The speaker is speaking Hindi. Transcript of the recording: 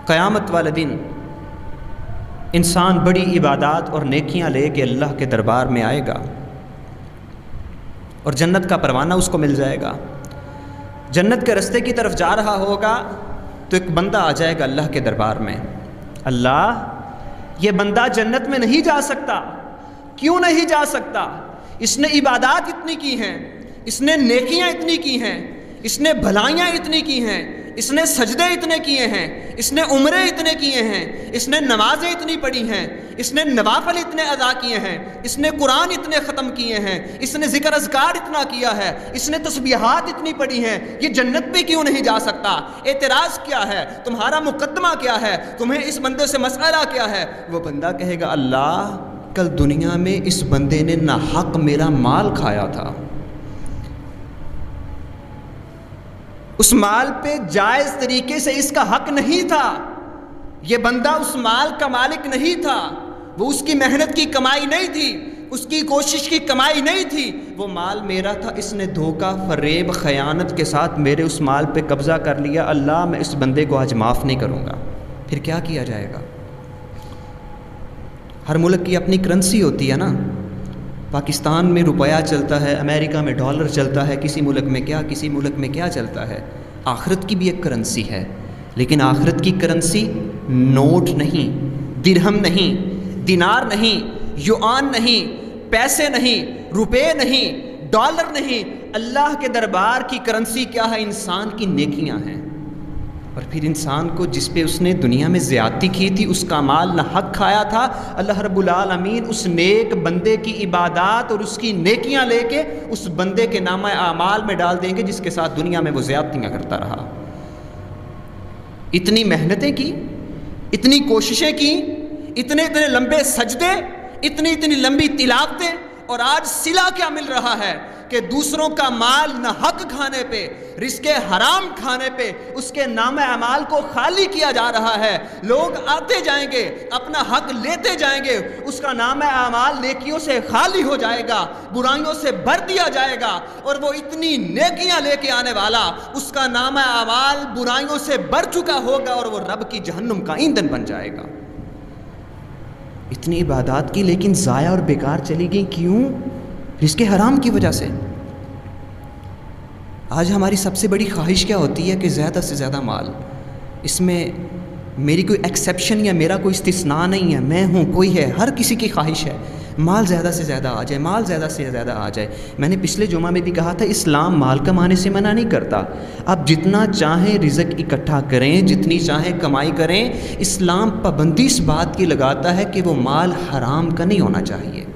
क़यामत वाले दिन इंसान बड़ी इबादत और नेकियां लेके अल्लाह के दरबार में आएगा और जन्नत का परवाना उसको मिल जाएगा। जन्नत के रास्ते की तरफ जा रहा होगा तो एक बंदा आ जाएगा अल्लाह के दरबार में, अल्लाह ये बंदा जन्नत में नहीं जा सकता, क्यों नहीं जा सकता? इसने इबादत इतनी की हैं, इसने नेकियां इतनी की हैं, इसने भलाइयाँ इतनी की हैं, इसने सजदे इतने किए हैं, इसने उम्रे इतने किए हैं, इसने नमाजें इतनी पढ़ी हैं, इसने नवाफल इतने अदा किए हैं, इसने कुरान इतने ख़त्म किए हैं, इसने ज़िक्र अज़कार इतना किया है, इसने तस्बीहात इतनी पढ़ी हैं, ये जन्नत पे क्यों नहीं जा सकता? एतराज़ क्या है? तुम्हारा मुकद्दमा क्या है? तुम्हें इस बंदे से मसला क्या है? वो बंदा कहेगा, अल्लाह कल दुनिया में इस बंदे ने नाहक मेरा माल खाया था, उस माल पे जायज़ तरीके से इसका हक नहीं था, ये बंदा उस माल का मालिक नहीं था, वो उसकी मेहनत की कमाई नहीं थी, उसकी कोशिश की कमाई नहीं थी, वो माल मेरा था, इसने धोखा फरेब खयानत के साथ मेरे उस माल पे कब्ज़ा कर लिया। अल्लाह मैं इस बंदे को आज माफ़ नहीं करूँगा। फिर क्या किया जाएगा? हर मुल्क की अपनी करेंसी होती है ना, पाकिस्तान में रुपया चलता है, अमेरिका में डॉलर चलता है, किसी मुल्क में क्या, किसी मुल्क में क्या चलता है। आखिरत की भी एक करेंसी है, लेकिन आखिरत की करेंसी नोट नहीं, दिरहम नहीं, दिनार नहीं, युआन नहीं, पैसे नहीं, रुपए नहीं, डॉलर नहीं। अल्लाह के दरबार की करेंसी क्या है? इंसान की नेकियां हैं। और फिर इंसान को जिस पे उसने दुनिया में ज़्यादती की थी, उसका माल न हक खाया था, अल्लाह रब्बुल आलमीन उस नेक बंदे की इबादत और उसकी नेकियां लेके उस बंदे के नामा आमाल में डाल देंगे जिसके साथ दुनिया में वो ज़्यादतियाँ करता रहा। इतनी मेहनतें की, इतनी कोशिशें की, इतने इतने लंबे सजदे, इतनी इतनी लंबी तिलावतें, और आज सिला क्या मिल रहा है कि दूसरों का माल न हक खाने पे, रिस्के हराम खाने पे उसके नाम अमाल को खाली किया जा रहा है। लोग आते जाएंगे, अपना हक लेते जाएंगे, उसका नाम अमाल नेकियों से खाली हो जाएगा, बुराइयों से भर दिया जाएगा, और वो इतनी नेकियां लेके आने वाला उसका नाम अमाल बुराइयों से भर चुका होगा और वो रब की जहन्नुम का ईंधन बन जाएगा। इतनी इबादत की लेकिन ज़ाया और बेकार चली गई, क्यों? रिस्के हराम की वजह से। आज हमारी सबसे बड़ी ख्वाहिश क्या होती है कि ज़्यादा से ज़्यादा माल। इसमें मेरी कोई एक्सेप्शन या मेरा कोई इस्तिस्ना नहीं है, मैं हूँ, कोई है, हर किसी की ख्वाहिश है माल ज़्यादा से ज़्यादा आ जाए, माल ज़्यादा से ज़्यादा आ जाए। मैंने पिछले जुमा में भी कहा था, इस्लाम माल कमाने से मना नहीं करता। आप जितना चाहें रिज़्क इकट्ठा करें, जितनी चाहें कमाई करें, इस्लाम पाबंदी इस बात की लगाता है कि वो माल हराम का नहीं होना चाहिए।